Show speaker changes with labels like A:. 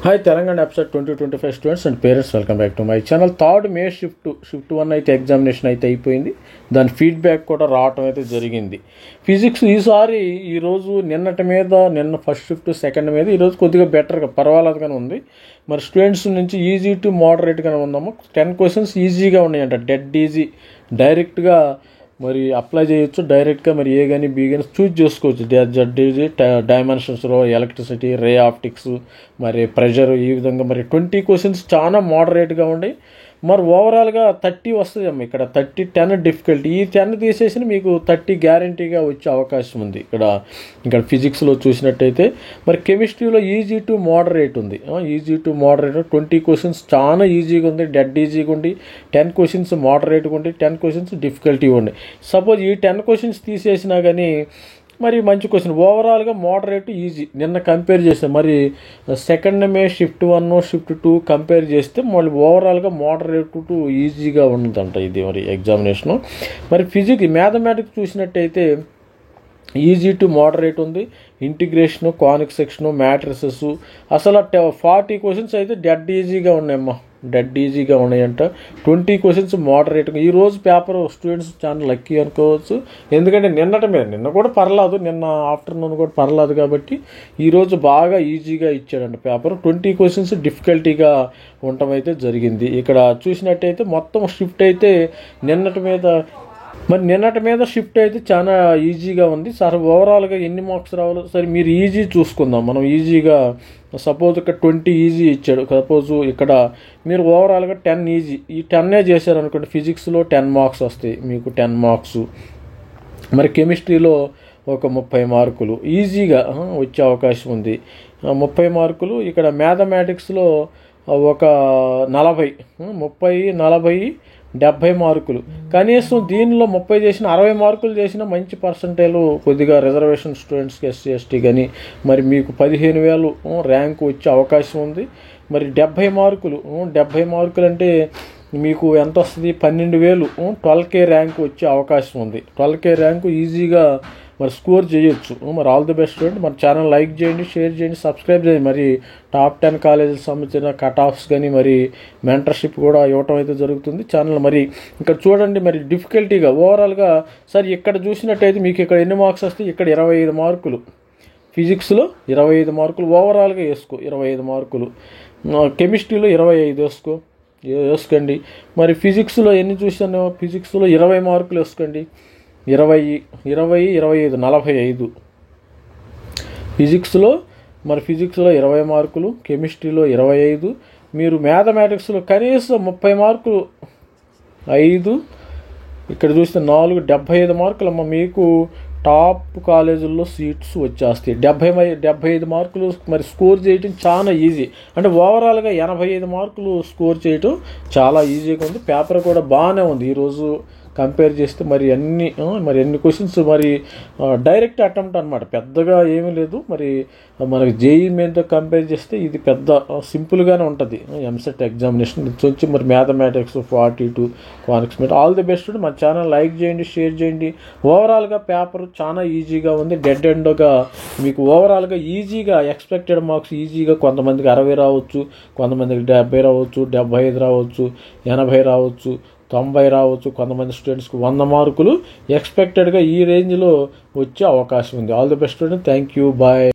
A: Hi, Telangana episode 2025 students and parents, welcome back to my channel. Third May shift 1 అయితే examination అయితే అయిపోయింది. దాని feedback కూడా రావటం అయితే జరిగింది. ఫిజిక్స్ ఈసారి ఈరోజు నిన్న ఫస్ట్ షిఫ్ట్ సెకండ్ మీద ఈరోజు కొద్దిగా బెటర్గా పర్వాలేదుగానే ఉంది. మరి స్టూడెంట్స్ నుంచి ఈజీ టు మోడరేట్గానే ఉందాము. 10 క్వశ్చన్స్ ఈజీగా ఉన్నాయంట, డెడ్ ఈజీ, డైరెక్ట్గా మరి అప్లై చేయొచ్చు. డైరెక్ట్గా మరి ఏ కానీ బి కానీ చూజ్ చేసుకోవచ్చు. జడ్డీజీ డైమెన్షన్స్లో ఎలక్ట్రిసిటీ, రే ఆప్టిక్స్, మరి ప్రెషర్, ఈ విధంగా మరి 20 క్వశ్చన్స్ చాలా మోడరేట్గా ఉన్నాయి. మరి ఓవరాల్గా 30 వస్తుంది అమ్మ. ఇక్కడ 10 డిఫికల్టీ, ఈ 10 తీసేసి మీకు 30 గ్యారంటీగా వచ్చే అవకాశం ఉంది. ఇక్కడ ఫిజిక్స్లో చూసినట్టయితే మరి కెమిస్ట్రీలో ఈజీ టు మోడరేట్ ఉంది. ఈజీ టు మోడరేట్ 20 క్వశ్చన్స్ చాలా ఈజీగా ఉంది, డెడ్ ఈజీగా ఉంది. 10 క్వశ్చన్స్ మోడరేట్గా ఉంది, 10 క్వశ్చన్స్ డిఫికల్టీగా ఉంది. సపోజ్ ఈ 10 క్వశ్చన్స్ తీసేసినా కానీ మరి మంచి క్వశ్చన్. ఓవరాల్గా మోడరేట్ ఈజీ. నిన్న కంపేర్ చేస్తే మరి సెకండ్ మే షిఫ్ట్ 1 షిఫ్ట్ 2 కంపేర్ చేస్తే మళ్ళీ ఓవరాల్గా మోడరేట్ టు ఈజీగా ఉంటుందంట ఇది మరి ఎగ్జామినేషను. మరి మ్యాథమెటిక్స్ చూసినట్టయితే ఈజీ టు మోడరేట్ ఉంది. ఇంటిగ్రేషను, కానిక్ సెక్షను, మ్యాట్రిసెస్, అసలు 40 క్వశ్చన్స్ అయితే డెడ్ ఈజీగా ఉన్నాయమ్మా, డెడ్ ఈజీగా ఉన్నాయంట. 20 క్వశ్చన్స్ మోడరేట్గా. ఈరోజు పేపర్ స్టూడెంట్స్ చాలా లక్కీ అనుకోవచ్చు. ఎందుకంటే నిన్న కూడా పర్లేదు, నిన్న ఆఫ్టర్నూన్ కూడా పర్లేదు, కాబట్టి ఈరోజు బాగా ఈజీగా ఇచ్చాడంట పేపర్. 20 క్వశ్చన్స్ డిఫికల్టీగా ఉండటం అయితే జరిగింది. ఇక్కడ చూసినట్టయితే మొత్తం షిఫ్ట్ అయితే నిన్నటి మీద షిఫ్ట్ అయితే చాలా ఈజీగా ఉంది. సార్ ఓవరాల్గా ఎన్ని మార్క్స్ రావాలో సరే మీరు ఈజీ చూసుకుందాం. మనం ఈజీగా సపోజ్ ఇక్కడ 20 ఈజీ ఇచ్చాడు. సపోజ్ ఇక్కడ మీరు ఓవరాల్గా 10 ఈజీ, ఈ 10 చేశారనుకోండి, ఫిజిక్స్లో 10 మార్క్స్ వస్తాయి మీకు, 10 మార్క్స్. మరి కెమిస్ట్రీలో ఒక 30 మార్కులు ఈజీగా వచ్చే అవకాశం ఉంది, 30 మార్కులు. ఇక్కడ మ్యాథమెటిక్స్లో ఒక 40, 70 మార్కులు. కనీసం దీనిలో 30 చేసిన 60 మార్కులు చేసిన మంచి పర్సంటేజ్ కొద్దిగా రిజర్వేషన్ స్టూడెంట్స్కి, ఎస్సీ ఎస్టీ కానీ మరి మీకు 15,000 ర్యాంకు వచ్చే అవకాశం ఉంది. మరి 70 మార్కులు అంటే మీకు ఎంత వస్తుంది? 12,000, 12K ర్యాంకు వచ్చే అవకాశం ఉంది. 12K ర్యాంకు ఈజీగా మరి స్కోర్ చేయొచ్చు. మరి ఆల్ ది బెస్ట్ స్టూడెంట్. మన ఛానల్ లైక్ చేయండి, షేర్ చేయండి, సబ్స్క్రైబ్ చేయండి. మరి టాప్ 10 కాలేజీలకు సంబంధించిన కట్ ఆఫ్స్ కానీ మరి మెంటర్షిప్ కూడా ఇవ్వటం అయితే జరుగుతుంది ఛానల్. మరి ఇక్కడ చూడండి, మరి డిఫికల్టీగా ఓవరాల్గా సార్ ఇక్కడ చూసినట్టయితే మీకు ఇక్కడ ఎన్ని మార్క్స్ వస్తాయి? ఇక్కడ 25 మార్కులు, ఫిజిక్స్లో 25 మార్కులు ఓవరాల్గా వేసుకో, 25 మార్కులు. కెమిస్ట్రీలో 25 వేసుకోండి. మరి ఫిజిక్స్లో ఎన్ని చూసాను? ఫిజిక్స్లో 20 మార్కులు వేసుకోండి. 20, 25, 45 ఫిజిక్స్లో. మరి ఫిజిక్స్లో 20 మార్కులు, కెమిస్ట్రీలో 25. మీరు మ్యాథమెటిక్స్లో కనీసం 30 మార్కులు, 5 ఇక్కడ చూస్తే 4, 75 మార్కులు అమ్మ. మీకు టాప్ కాలేజీల్లో సీట్స్ వచ్చేస్తాయి. 75 మార్కులు మరి స్కోర్ చేయటం చాలా ఈజీ. అంటే ఓవరాల్గా 85 మార్కులు స్కోర్ చేయటం చాలా ఈజీగా ఉంది. పేపర్ కూడా బాగానే ఉంది ఈరోజు కంపేర్ చేస్తే. మరి ఎన్ని క్వశ్చన్స్ మరి డైరెక్ట్ అటెంప్ట్ అనమాట, పెద్దగా ఏమీ లేదు. మరి మనకి జేఈ మీద కంపేర్ చేస్తే ఇది పెద్ద సింపుల్గానే ఉంటుంది ఎంసెట్ ఎగ్జామినేషన్. ఇది వచ్చి మరి మ్యాథమెటిక్స్ 42 కానిక్స్ మీద. All the best. మన ఛానల్ లైక్ చేయండి, షేర్ చేయండి. ఓవరాల్గా పేపర్ చాలా ఈజీగా ఉంది, డెడ్ ఎండ్గా మీకు ఓవరాల్గా ఈజీగా ఎక్స్పెక్టెడ్ మార్క్స్ ఈజీగా కొంతమందికి 60 రావచ్చు, కొంతమందికి 70 రావచ్చు, 75 రావచ్చు, 80 రావచ్చు, 90 రావచ్చు. కొంతమంది స్టూడెంట్స్కి 100 మార్కులు ఎక్స్పెక్టెడ్గా ఈ రేంజ్లో వచ్చే అవకాశం ఉంది. All the best student. Thank you, bye.